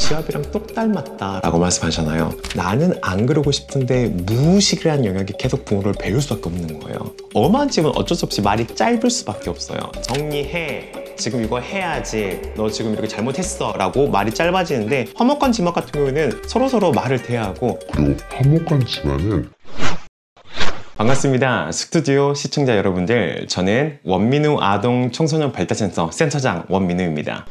지압이랑 똑 닮았다 라고 말씀하잖아요. 나는 안 그러고 싶은데 무의식이라는 영역이 계속 부모를 배울 수밖에 없는 거예요. 엄한 집은 어쩔 수 없이 말이 짧을 수밖에 없어요. 정리해, 지금 이거 해야지, 너 지금 이렇게 잘못했어 라고 말이 짧아지는데, 화목한 집안 같은 경우에는 서로서로 말을 대하고, 그리고 화목한 집안은 반갑습니다. 스튜디오 시청자 여러분들, 저는 원민우 아동 청소년 발달센터 센터장 원민우입니다.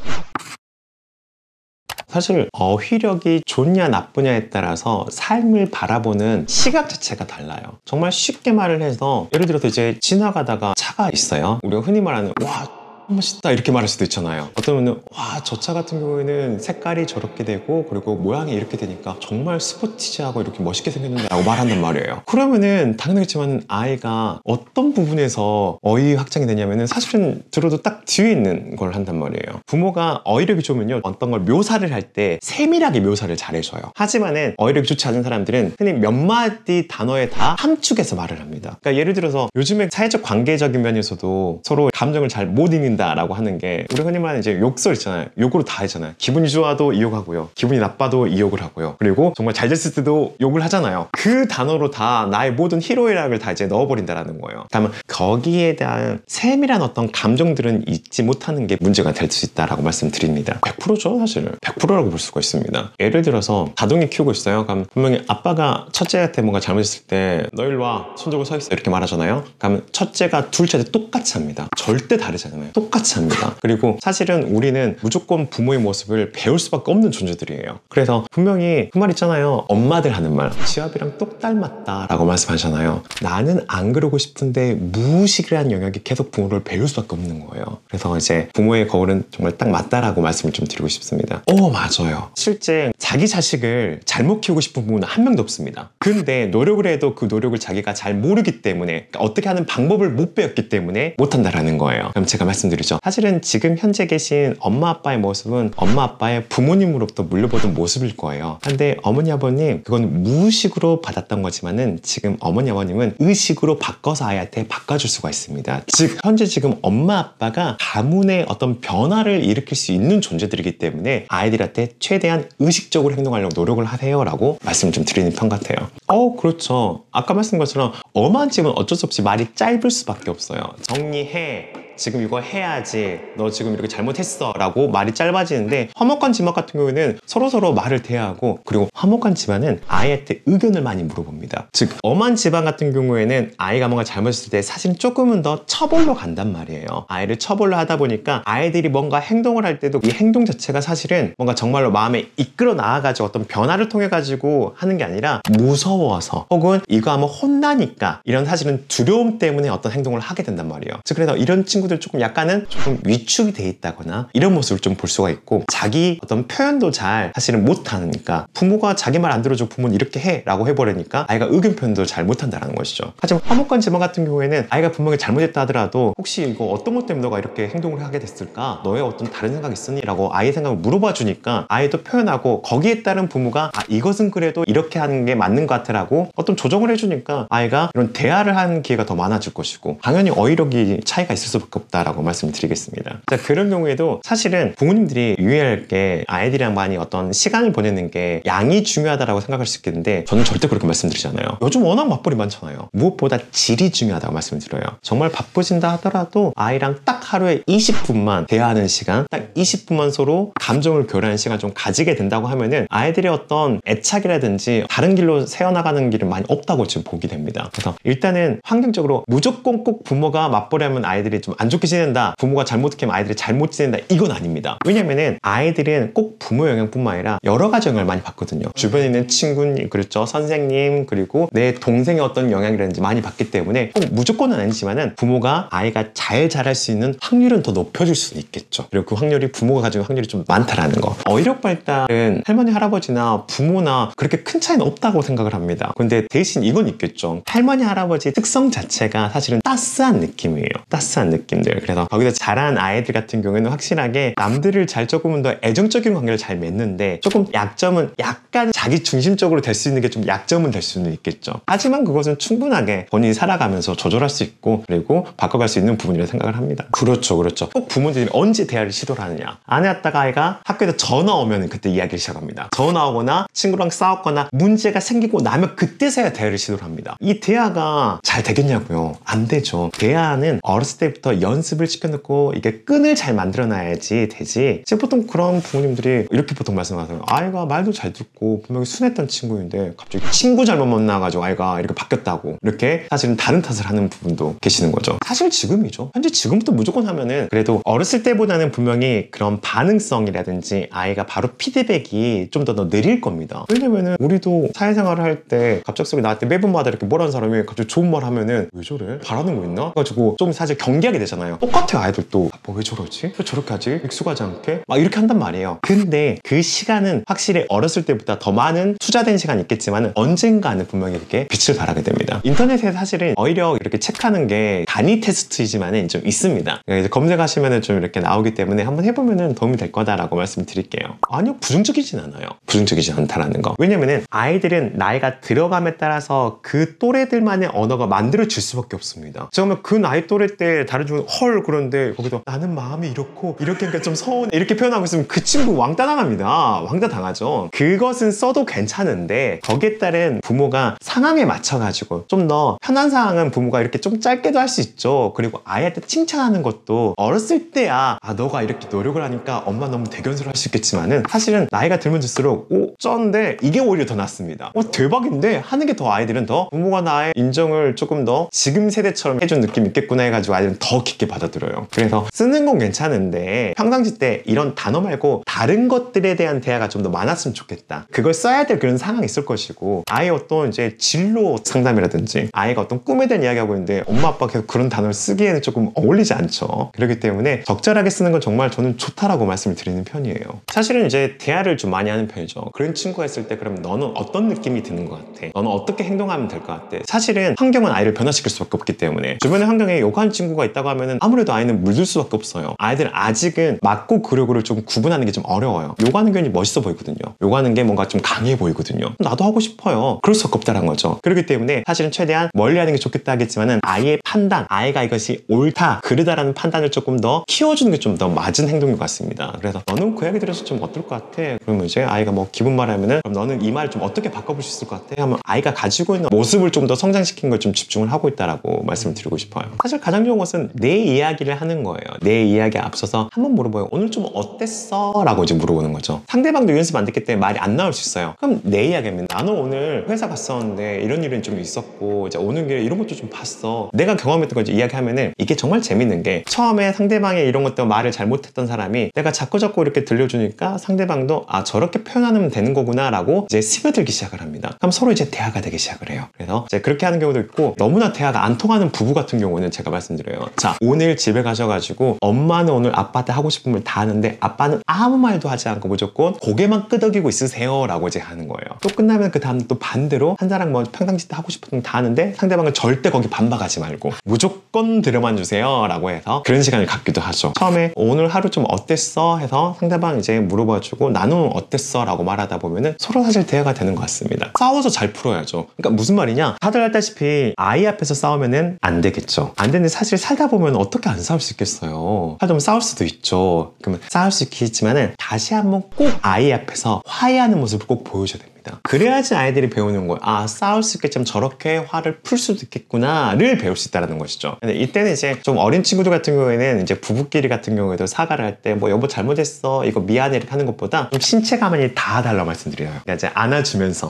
사실 어휘력이 좋냐 나쁘냐에 따라서 삶을 바라보는 시각 자체가 달라요. 정말 쉽게 말을 해서, 예를 들어서 이제 지나가다가 차가 있어요. 우리가 흔히 말하는 와 멋있다 이렇게 말할 수도 있잖아요. 어떤 분은 와 저 차 같은 경우에는 색깔이 저렇게 되고 그리고 모양이 이렇게 되니까 정말 스포티지하고 이렇게 멋있게 생겼는데 라고 말한단 말이에요. 그러면은 당연하겠지만 아이가 어떤 부분에서 어휘 확장이 되냐면은 사실은 들어도 딱 뒤에 있는 걸 한단 말이에요. 부모가 어휘력이 좋으면요, 어떤 걸 묘사를 할 때 세밀하게 묘사를 잘해줘요. 하지만은 어휘력이 좋지 않은 사람들은 흔히 몇 마디 단어에 다 함축해서 말을 합니다. 그러니까 예를 들어서 요즘에 사회적 관계적인 면에서도 서로 감정을 잘 못 읽는 라고 하는 게, 우리 흔히 말하는 이제 욕설 있잖아요. 욕으로 다 하잖아요. 기분이 좋아도 이욕하고요, 기분이 나빠도 이욕을 하고요, 그리고 정말 잘 됐을 때도 욕을 하잖아요. 그 단어로 다 나의 모든 희로애락을 다 이제 넣어버린다라는 거예요. 그러면 거기에 대한 세밀한 어떤 감정들은 잊지 못하는 게 문제가 될 수 있다라고 말씀드립니다. 100%죠 사실. 100%라고 볼 수가 있습니다. 예를 들어서 다둥이 키우고 있어요. 그럼 분명히 아빠가 첫째한테 뭔가 잘못했을 때 너 일로 와, 손 들고 서 있어 이렇게 말하잖아요. 그러면 첫째가 둘째한테 똑같이 합니다. 절대 다르잖아요. 똑같이 합니다. 그리고 사실은 우리는 무조건 부모의 모습을 배울 수밖에 없는 존재들이에요. 그래서 분명히 그 말 있잖아요. 엄마들 하는 말, 지압이랑 똑 닮았다 라고 말씀하잖아요. 나는 안 그러고 싶은데 무의식이라는 영역이 계속 부모를 배울 수밖에 없는 거예요. 그래서 이제 부모의 거울은 정말 딱 맞다라고 말씀을 좀 드리고 싶습니다. 맞아요. 실제 자기 자식을 잘못 키우고 싶은 부모는 한 명도 없습니다. 근데 노력을 해도 그 노력을 자기가 잘 모르기 때문에, 그러니까 어떻게 하는 방법을 못 배웠기 때문에 못한다라는 거예요. 그럼 제가 말씀드리죠. 사실은 지금 현재 계신 엄마 아빠의 모습은 엄마 아빠의 부모님으로부터 물려보던 모습일 거예요. 근데 어머니 아버님, 그건 무의식으로 받았던 거지만은 지금 어머니 아버님은 의식으로 바꿔서 아이한테 바꿔줄 수가 있습니다. 즉 현재 지금 엄마 아빠가 가문의 어떤 변화를 일으킬 수 있는 존재들이기 때문에 아이들한테 최대한 의식적으로 행동하려고 노력을 하세요 라고 말씀을 좀 드리는 편 같아요. 그렇죠. 아까 말씀드린 것처럼 엄한 집은 어쩔 수 없이 말이 짧을 수밖에 없어요. 정리해, 지금 이거 해야지, 너 지금 이렇게 잘못했어 라고 말이 짧아지는데, 화목한 집안 같은 경우에는 서로서로 말을 대하고, 그리고 화목한 집안은 아이한테 의견을 많이 물어봅니다. 즉 엄한 집안 같은 경우에는 아이가 뭔가 잘못했을 때 사실은 조금은 더 처벌로 간단 말이에요. 아이를 처벌로 하다 보니까 아이들이 뭔가 행동을 할 때도 이 행동 자체가 사실은 뭔가 정말로 마음에 이끌어 나와가지고 어떤 변화를 통해 가지고 하는 게 아니라 무서워서, 혹은 이거 하면 혼나니까, 이런 사실은 두려움 때문에 어떤 행동을 하게 된단 말이에요. 즉 그래서 이런 친구들 조금 약간은 조금 위축이 돼 있다거나 이런 모습을 좀 볼 수가 있고, 자기 어떤 표현도 잘 사실은 못하니까, 부모가 자기 말 안 들어줘 부모는 이렇게 해 라고 해버리니까 아이가 의견 표현도 잘 못한다는 것이죠. 하지만 화목한 집안 같은 경우에는 아이가 분명히 잘못했다 하더라도, 혹시 이거 어떤 것 때문에 너가 이렇게 행동을 하게 됐을까? 너의 어떤 다른 생각 있으니? 라고 아이의 생각을 물어봐 주니까 아이도 표현하고, 거기에 따른 부모가 이것은 그래도 이렇게 하는 게 맞는 것 같아 라고 어떤 조정을 해주니까 아이가 이런 대화를 하는 기회가 더 많아질 것이고, 당연히 어휘력이 차이가 있을 수밖에 없다라고 말씀드리겠습니다. 자, 그런 경우에도 사실은 부모님들이 유의할 게, 아이들이랑 많이 어떤 시간을 보내는 게 양이 중요하다라고 생각할 수 있겠는데, 저는 절대 그렇게 말씀드리잖아요. 요즘 워낙 맞벌이 많잖아요. 무엇보다 질이 중요하다고 말씀드려요. 정말 바쁘신다 하더라도 아이랑 딱 하루에 20분만 대화하는 시간, 딱 20분만 서로 감정을 교류하는 시간 좀 가지게 된다고 하면은 아이들의 어떤 애착이라든지 다른 길로 새어나가는 길은 많이 없다고 지금 보게 됩니다. 그래서 일단은 환경적으로 무조건 꼭 부모가 맞벌이하면 아이들이 좀 안 좋게 지낸다, 부모가 잘못하면 아이들이 잘못 지낸다, 이건 아닙니다. 왜냐면은 아이들은 꼭 부모 영향뿐만 아니라 여러 가지 영향을 많이 받거든요. 주변에 있는 친구님, 그렇죠, 선생님, 그리고 내 동생의 어떤 영향이라든지 많이 받기 때문에 꼭 무조건은 아니지만은 부모가 아이가 잘 자랄 수 있는 확률은 더 높여줄 수는 있겠죠. 그리고 그 확률이 부모가 가지고 확률이 좀 많다라는 거. 어휘력 발달은 할머니 할아버지나 부모나 그렇게 큰 차이는 없다고 생각을 합니다. 근데 대신 이건 있겠죠. 할머니 할아버지 특성 자체가 사실은 따스한 느낌이에요. 따스한 느낌. 느낌들. 그래서 거기서 자란 아이들 같은 경우에는 확실하게 남들을 잘 조금은 더 애정적인 관계를 잘 맺는데 조금 약점은 약간 자기 중심적으로 될 수 있는 게 좀 약점은 될 수는 있겠죠. 하지만 그것은 충분하게 본인이 살아가면서 조절할 수 있고 그리고 바꿔갈 수 있는 부분이라고 생각을 합니다. 그렇죠. 꼭 부모들이 언제 대화를 시도를 하느냐. 안 해왔다가 아이가 학교에서 전화 오면 그때 이야기를 시작합니다. 전화 오거나 친구랑 싸웠거나 문제가 생기고 나면 그때서야 대화를 시도를 합니다. 이 대화가 잘 되겠냐고요? 안 되죠. 대화는 어렸을 때부터 연습을 시켜놓고 이게 끈을 잘 만들어놔야지 되지. 지금 보통 그런 부모님들이 이렇게 보통 말씀하세요. 아이가 말도 잘 듣고 분명히 순했던 친구인데 갑자기 친구 잘못 만나가지고 아이가 이렇게 바뀌었다고 이렇게 사실은 다른 탓을 하는 부분도 계시는 거죠. 사실 지금이죠. 현재 지금부터 무조건 하면은 그래도 어렸을 때보다는 분명히 그런 반응성이라든지 아이가 바로 피드백이 좀 더 느릴 겁니다. 왜냐면은 우리도 사회생활을 할 때 갑작스럽게 나한테 매번마다 이렇게 뭐라는 사람이 갑자기 좋은 말 하면은 왜 저래? 바라는 거 있나? 그래가지고 좀 사실 경계하게 되잖아요. 똑같아요. 아이들도 아빠 왜 저러지? 왜 저렇게 하지? 익숙하지 않게? 막 이렇게 한단 말이에요. 근데 그 시간은 확실히 어렸을 때보다 더 많은 투자된 시간이 있겠지만 언젠가는 분명히 이렇게 빛을 발하게 됩니다. 인터넷에 사실은 오히려 이렇게 체크하는 게 단위 테스트이지만은 좀 있습니다. 이제 검색하시면은 좀 이렇게 나오기 때문에 한번 해보면은 도움이 될 거다라고 말씀드릴게요. 아니요, 부정적이진 않아요. 부정적이지 않다라는 거. 왜냐면은 아이들은 나이가 들어감에 따라서 그 또래들만의 언어가 만들어질 수밖에 없습니다. 정말 그 나이 또래 때 다른 친구는 헐 그런데 거기서 나는 마음이 이렇고 이렇게 하니까 좀 서운해 이렇게 표현하고 있으면 그 친구 왕따 당합니다. 왕따 당하죠. 그것은 써도 괜찮은데 거기에 따른 부모가 상황에 맞춰가지고 좀 더 편한 상황은 부모가 이렇게 좀 짧게도 할 수 있죠. 그리고 아이한테 칭찬하는 것도 어렸을 때야 너가 이렇게 노력을 하니까 엄마 너무 대견스러워 할 수 있겠지만은 사실은 나이가 들면 들수록 쩐데 이게 오히려 더 낫습니다. 대박인데 하는 게 더 아이들은 더 부모가 나의 인정을 조금 더 지금 세대처럼 해준 느낌이 있겠구나 해가지고 아이들은 더 깊게 받아들여요. 그래서 쓰는 건 괜찮은데 평상시 때 이런 단어 말고 다른 것들에 대한 대화가 좀 더 많았으면 좋겠다. 그걸 써야 될 그런 상황이 있을 것이고 아이의 어떤 이제 진로 상담이라든지 아이가 어떤 꿈에 대한 이야기하고 있는데 엄마 아빠가 계속 그런 단어를 쓰기에는 조금 어울리지 않죠. 그렇기 때문에 적절하게 쓰는 건 정말 저는 좋다라고 말씀을 드리는 편이에요. 사실은 이제 대화를 좀 많이 하는 편이죠. 그런 친구가 있을 때 그럼 너는 어떤 느낌이 드는 것 같아? 너는 어떻게 행동하면 될 것 같아? 사실은 환경은 아이를 변화시킬 수밖에 없기 때문에 주변의 환경에 요구하는 친구가 있다고 하면은 아무래도 아이는 물들 수밖에 없어요. 아이들은 아직은 맞고 그르고를 좀 구분하는 게 좀 어려워요. 요구하는 게 멋있어 보이거든요. 요구하는 게 뭔가 좀 강해 보이거든요. 나도 하고 싶어요. 그럴 수밖에 없다는 거죠. 그렇기 때문에 사실은 최대한 멀리 하는 게 좋겠다 하겠지만은 아이의 판단, 아이가 이것이 옳다, 그르다라는 판단을 조금 더 키워주는 게 좀 더 맞은 행동인 것 같습니다. 그래서 너는 그 이야기 들어서 좀 어떨 것 같아? 그러면 이제 아이가 뭐 기분 말하면은 그럼 너는 이 말을 좀 어떻게 바꿔볼 수 있을 것 같아? 하면 아이가 가지고 있는 모습을 좀 더 성장시킨 걸 좀 집중을 하고 있다라고 말씀을 드리고 싶어요. 사실 가장 좋은 것은 내 이야기를 하는 거예요. 내 이야기에 앞서서 한번 물어봐요. 오늘 좀 어땠어? 라고 이제 물어보는 거죠. 상대방도 연습 안 됐기 때문에 말이 안 나올 수 있어요. 그럼 내 이야기입니다. 나는 오늘 회사 갔었는데 이런 일은 좀 있었고 이제 오는 길에 이런 것도 좀 봤어. 내가 경험했던 걸 이제 이야기하면은 이게 정말 재밌는 게 처음에 상대방의 이런 것 때문에 말을 잘못했던 사람이 내가 자꾸 이렇게 들려주니까 상대방도 저렇게 표현하면 되는 거구나 라고 이제 스며들기 시작을 합니다. 그럼 서로 이제 대화가 되기 시작을 해요. 그래서 이제 그렇게 하는 경우도 있고 너무나 대화가 안 통하는 부부 같은 경우는 제가 말씀드려요. 자, 오늘 집에 가셔가지고 엄마는 오늘 아빠한테 하고 싶은 말 다 하는데 아빠는 아무 말도 하지 않고 무조건 고개만 끄덕이고 있으세요 라고 이제 하는 거예요. 또 끝나면 그 다음 또 반대로 한 사람 뭐 평상시 때 하고 싶은 거 다 하는데 상대방은 절대 거기 반박하지 말고 무조건 들어만 주세요 라고 해서 그런 시간을 갖기도 하죠. 처음에 오늘 하루 좀 어땠어? 해서 상대방 이제 물어봐주고 나는 어땠어? 라고 말하다 보면은 서로 사실 대화가 되는 것 같습니다. 싸워서 잘 풀어야죠. 그러니까 무슨 말이냐? 다들 알다시피 아이 앞에서 싸우면은 안 되겠죠. 안 되는데 사실 살다 보면 어떻게 안 싸울 수 있겠어요. 하다 보면 싸울 수도 있죠. 그러면 싸울 수 있겠지만은 다시 한번 꼭 아이 앞에서 화해하는 모습을 꼭 보여줘야 됩니다. 그래야지 아이들이 배우는 거예요. 싸울 수 있겠지만 저렇게 화를 풀 수도 있겠구나를 배울 수 있다는 것이죠. 근데 이때는 이제 좀 어린 친구들 같은 경우에는 이제 부부끼리 같은 경우에도 사과를 할 때 뭐 여보 잘못했어 이거 미안해 이렇게 하는 것보다 좀 신체 가만히 다 달라고 말씀드려요. 그러니까 이제 안아주면서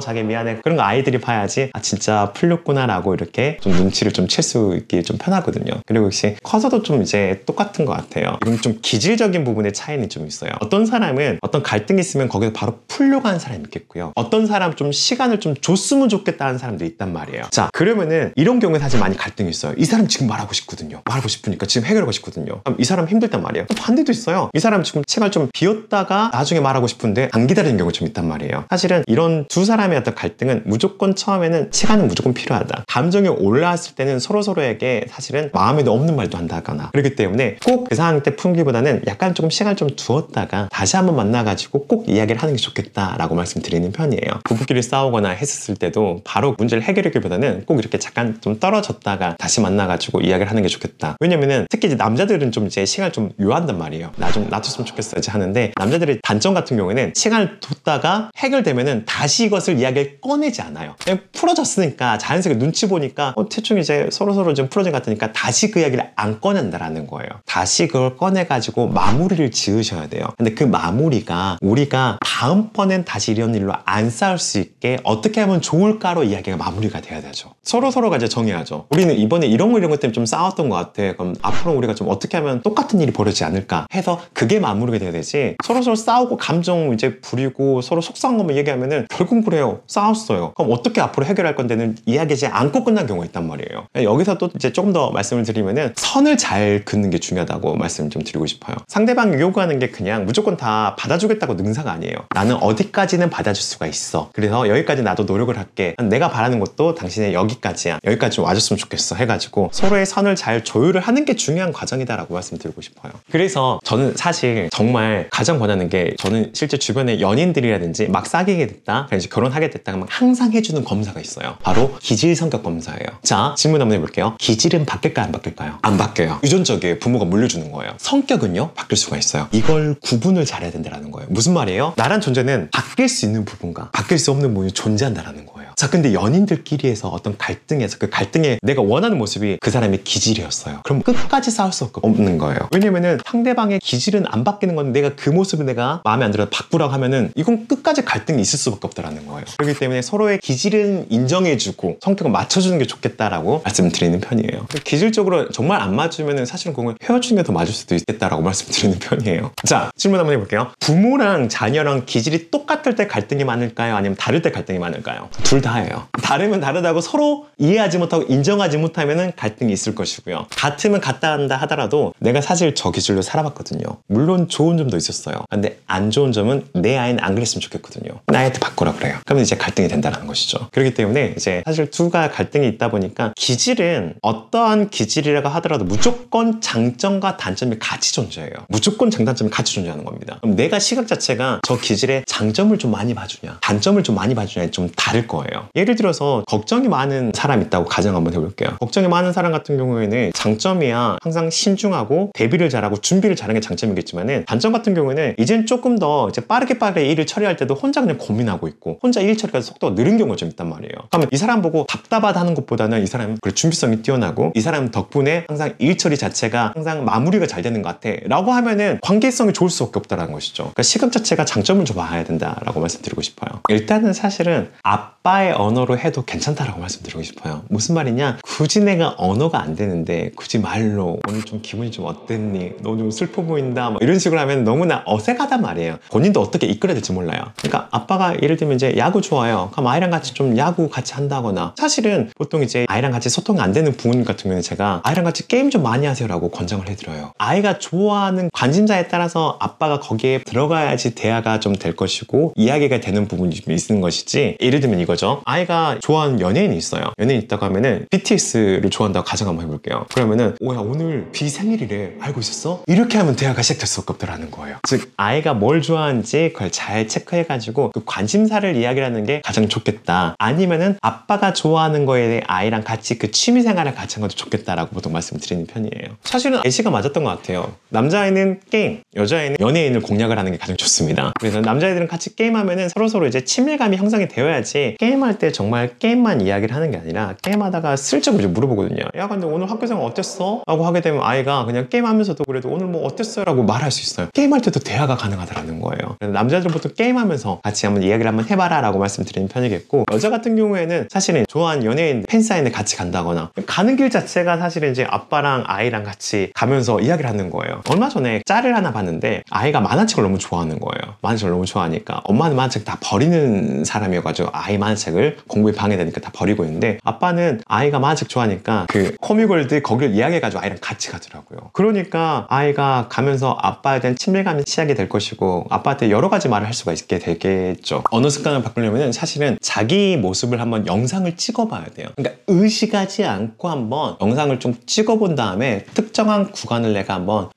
자기 미안해 그런 거 아이들이 봐야지 진짜 풀렸구나 라고 이렇게 좀 눈치를 좀 챌 수 있게 좀 편하거든요. 그리고 역시 커서도 좀 이제 똑같은 것 같아요. 이건 좀 기질적인 부분의 차이는 좀 있어요. 어떤 사람은 어떤 갈등이 있으면 거기서 바로 풀려고 하는 사람이 않겠고요. 어떤 사람 좀 시간을 좀 줬으면 좋겠다 하는 사람도 있단 말이에요. 자, 그러면은 이런 경우에 사실 많이 갈등이 있어요. 이 사람 지금 말하고 싶거든요. 말하고 싶으니까 지금 해결하고 싶거든요. 그럼 이 사람 힘들단 말이에요. 또 반대도 있어요. 이 사람 지금 시간 좀 비웠다가 나중에 말하고 싶은데 안 기다리는 경우가 좀 있단 말이에요. 사실은 이런 두 사람의 어떤 갈등은 무조건 처음에는 시간은 무조건 필요하다. 감정이 올라왔을 때는 서로서로에게 사실은 마음에도 없는 말도 한다거나 그렇기 때문에 꼭 그 상황 때 풀기보다는 약간 조금 시간을 좀 두었다가 다시 한번 만나가지고 꼭 이야기를 하는 게 좋겠다라고 말씀드리는 편이에요. 부부끼리 싸우거나 했었을 때도 바로 문제를 해결하기보다는 꼭 이렇게 잠깐 좀 떨어졌다가 다시 만나가지고 이야기를 하는 게 좋겠다. 왜냐면은 특히 이제 남자들은 좀 이제 시간을 좀 요한단 말이에요. 나 좀 놔뒀으면 좋겠어 이제 하는데, 남자들의 단점 같은 경우에는 시간을 뒀다가 해결되면은 다시 이것을 이야기를 꺼내지 않아요. 그냥 풀어졌으니까 자연스럽게 눈치 보니까 대충 이제 서로서로 좀 풀어진 것 같으니까 다시 그 이야기를 안 꺼낸다라는 거예요. 다시 그걸 꺼내가지고 마무리를 지으셔야 돼요. 근데 그 마무리가 우리가 다음번엔 다시 이런 일로 안 싸울 수 있게 어떻게 하면 좋을까로 이야기가 마무리가 돼야 되죠. 서로서로가 이제 정해야죠. 우리는 이번에 이런 거 때문에 좀 싸웠던 것 같아. 그럼 앞으로 우리가 좀 어떻게 하면 똑같은 일이 벌어지지 않을까 해서 그게 마무리가 돼야 되지, 서로서로 싸우고 감정 이제 부리고 서로 속상한 것만 얘기하면은 결국 그래요. 싸웠어요. 그럼 어떻게 앞으로 해결할 건데는 이야기하지 않고 끝난 경우가 있단 말이에요. 여기서 또 이제 조금 더 말씀을 드리면은 선을 잘 긋는 게 중요하다고 말씀 좀 드리고 싶어요. 상대방이 요구하는 게 그냥 무조건 다 받아주겠다고 능사가 아니에요. 나는 어디까지는 받아줄 수가 있어. 그래서 여기까지 나도 노력을 할게. 내가 바라는 것도 당신의 여기까지야. 여기까지 좀 와줬으면 좋겠어 해가지고 서로의 선을 잘 조율을 하는 게 중요한 과정이다라고 말씀드리고 싶어요. 그래서 저는 사실 정말 가장 권하는 게, 저는 실제 주변에 연인들이라든지 막 사귀게 됐다, 이제 결혼하게 됐다 하면 항상 해주는 검사가 있어요. 바로 기질 성격 검사예요. 자, 질문 한번 해볼게요. 기질은 바뀔까요? 안 바뀔까요? 안 바뀌어요. 유전적이에요. 부모가 물려주는 거예요. 성격은요? 바뀔 수가 있어요. 이걸 구분을 잘해야 된다는 거예요. 무슨 말이에요? 나란 존재는 바뀔 수 있는 부분과 바뀔 수 없는 부분이 존재한다는 거예요. 자, 근데 연인들끼리에서 어떤 갈등에서 그 갈등에 내가 원하는 모습이 그 사람의 기질이었어요. 그럼 끝까지 싸울 수 없는 거예요. 왜냐면은 상대방의 기질은 안 바뀌는 건데 내가 그 모습을 내가 마음에 안 들어서 바꾸라고 하면은 이건 끝까지 갈등이 있을 수밖에 없다는 거예요. 그렇기 때문에 서로의 기질은 인정해주고 성격을 맞춰주는 게 좋겠다라고 말씀드리는 편이에요. 기질적으로 정말 안 맞으면은 사실은 그건 헤어지는 게 더 맞을 수도 있겠다라고 말씀드리는 편이에요. 자, 질문 한번 해볼게요. 부모랑 자녀랑 기질이 똑같을 때 갈등이 많을까요? 아니면 다를 때 갈등이 많을까요? 둘 다예요. 다르면 다르다고 서로 이해하지 못하고 인정하지 못하면은 갈등이 있을 것이고요. 같으면 같다 한다 하더라도 내가 사실 저 기질로 살아봤거든요. 물론 좋은 점도 있었어요. 근데 안 좋은 점은 내 아이는 안 그랬으면 좋겠거든요. 나한테 바꾸라 그래요. 그러면 이제 갈등이 된다는 것이죠. 그렇기 때문에 이제 사실 두가 갈등이 있다 보니까, 기질은 어떠한 기질이라고 하더라도 무조건 장점과 단점이 같이 존재해요. 무조건 장단점이 같이 존재하는 겁니다. 그럼 내가 시각 자체가 저 기질의 장점을 좀 많이 봐주냐 단점을 좀 많이 봐주냐 좀 다를 거예요. 예를 들어서 걱정이 많은 사람 있다고 가정 한번 해볼게요. 걱정이 많은 사람 같은 경우에는 장점이야 항상 신중하고 대비를 잘하고 준비를 잘하는 게 장점이겠지만은, 단점 같은 경우에는 이젠 조금 더 이제 빠르게 일을 처리할 때도 혼자 그냥 고민하고 있고 혼자 일 처리가 속도가 느린 경우가 좀 있단 말이에요. 그러면 이 사람 보고 답답하다 하는 것보다는 이 사람 준비성이 뛰어나고 이 사람 덕분에 항상 일 처리 자체가 항상 마무리가 잘 되는 것 같아 라고 하면은 관계성이 좋을 수밖에 없다는 것이죠. 그러니까 시각 자체가 장점을 좀 봐야 된다라고 말씀드리고 싶어요. 일단은 사실은 아빠의 언어로 해도 괜찮다라고 말씀드리고 싶어요. 무슨 말이냐, 굳이 내가 언어가 안 되는데 굳이 말로 오늘 좀 기분이 좀 어땠니? 너 좀 슬퍼 보인다 뭐 이런 식으로 하면 너무나 어색하단 말이에요. 본인도 어떻게 이끌어야 될지 몰라요. 그러니까 아빠가 예를 들면 이제 야구 좋아요. 그럼 아이랑 같이 좀 야구 같이 한다거나, 사실은 보통 이제 아이랑 같이 소통이 안 되는 부모님 같은 경우는 제가 아이랑 같이 게임 좀 많이 하세요라고 권장을 해드려요. 아이가 좋아하는 관심사에 따라서 아빠가 거기에 들어가야지 대화가 좀 될 것이고 이야기가 되는 부분이 좀 있는 것이지, 예를 들면 이거죠. 아이가 좋아하는 연예인이 있어요. 연예인 있다고 하면은 BTS를 좋아한다고 가정 한번 해볼게요. 그러면은 오야 오늘 B 생일이래, 알고 있었어? 이렇게 하면 대화가 시작될 수 없더라는 거예요. 즉 아이가 뭘 좋아하는지 그걸 잘 체크해가지고 그 관심사를 이야기하는 게 가장 좋겠다. 아니면은 아빠가 좋아하는 거에 대해 아이랑 같이 그 취미생활을 같이 하는 것도 좋겠다라고 보통 말씀드리는 편이에요. 사실은 예시가 맞았던 것 같아요. 남자애는 게임, 여자애는 연예인을 공략을 하는 게 가장 좋습니다. 그래서 남자애들은 같이 게임하면은 서로서로 이제 친밀감이 형성이 되어야지, 게임하는 게임할 때 정말 게임만 이야기를 하는 게 아니라 게임하다가 슬쩍 이제 물어보거든요. 야 근데 오늘 학교생활 어땠어? 라고 하게 되면 아이가 그냥 게임하면서도 그래도 오늘 뭐 어땠어요? 라고 말할 수 있어요. 게임할 때도 대화가 가능하다는 거예요. 그래서 남자들은 보통 게임하면서 같이 한번 이야기를 한번 해봐라 라고 말씀드리는 편이겠고, 여자 같은 경우에는 사실은 좋아하는 연예인 팬사인회 같이 간다거나 가는 길 자체가 사실은 이제 아빠랑 아이랑 같이 가면서 이야기를 하는 거예요. 얼마 전에 짤을 하나 봤는데 아이가 만화책을 너무 좋아하는 거예요. 만화책을 너무 좋아하니까 엄마는 만화책 다 버리는 사람이어가지고 아이 만화책을 공부에 방해되니까 다 버리고 있는데, 아빠는 아이가 만화책 좋아하니까 그 코미골드 거기를 이야기해가지고 아이랑 같이 가더라고요. 그러니까 아이가 가면서 아빠에 대한 친밀감이 시작이 될 것이고 아빠한테 여러 가지 말을 할 수가 있게 되겠죠. 언어 습관을 바꾸려면 사실은 자기 모습을 한번 영상을 찍어봐야 돼요. 그러니까 의식하지 않고 한번 영상을 좀 찍어본 다음에 특정한 구간을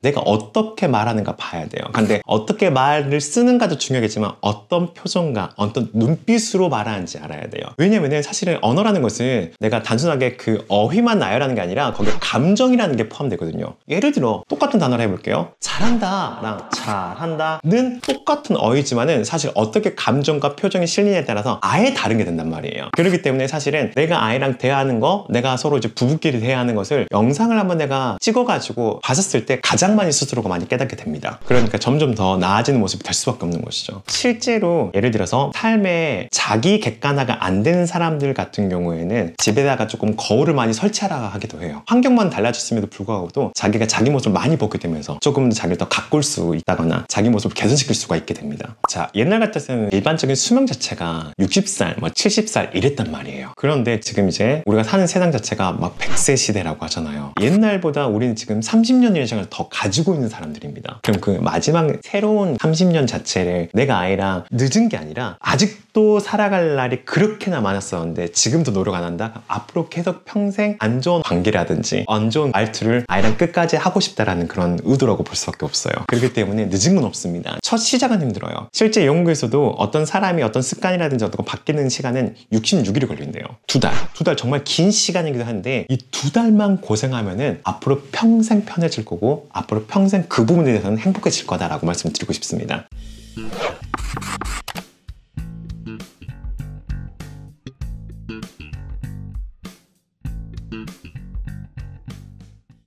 내가 어떻게 말하는가 봐야 돼요. 근데 어떻게 말을 쓰는가도 중요하겠지만 어떤 표정과 어떤 눈빛으로 말하는지 알아야 돼요. 왜냐면은 사실은 언어라는 것은 내가 단순하게 그 어휘만 나열하는 게 아니라 거기에 감정이라는 게 포함되거든요. 예를 들어 똑같은 단어를 해볼게요. 잘한다 랑 잘한다는 똑같은 어휘지만은 사실 어떻게 감정과 표정이 실리냐에 따라서 아예 다른 게 된단 말이에요. 그렇기 때문에 사실은 내가 아이랑 대화하는 거, 내가 서로 이제 부부끼리 대화하는 것을 영상을 한번 내가 찍어가지고 봤었을 때 가장 많이 스스로가 많이 깨닫게 됩니다. 그러니까 점점 더 나아지는 모습이 될 수밖에 없는 것이죠. 실제로 예를 들어서 삶에 자기 객관화가 안 되는 사람들 같은 경우에는 집에다가 조금 거울을 많이 설치하라 하기도 해요. 환경만 달라졌음에도 불구하고도 자기가 자기 모습을 많이 보게 되면서 조금 더 자기를 더 가꿀 수 있다거나 자기 모습을 개선시킬 수가 있게 됩니다. 자, 옛날 같았을 때는 일반적인 수명 자체가 60살, 70살 이랬단 말이에요. 그런데 지금 이제 우리가 사는 세상 자체가 막 100세 시대라고 하잖아요. 옛날보다 우리는 지금 30년 이상을 더 가지고 있는 사람들입니다. 그럼 그 마지막 새로운 30년 자체를 내가 아이랑 늦은 게 아니라 아직도 살아갈 날이 그렇게나 많았었는데 지금도 노력 안 한다? 앞으로 계속 평생 안 좋은 관계라든지 안 좋은 말투를 아이랑 끝까지 하고 싶다라는 그런 의도라고 볼 수밖에 없어요. 그렇기 때문에 늦은 건 없습니다. 첫 시작은 힘들어요. 실제 연구에서도 어떤 사람이 어떤 습관이라든지 어떤 거 바뀌는 시간은 66일이 걸린대요. 두 달 정말 긴 시간이기도 한데 이 2달만 고생하면은 앞으로 평생 편해질 거고 앞으로 평생 그 부분에 대해서는 행복해질 거다라고 말씀드리고 싶습니다.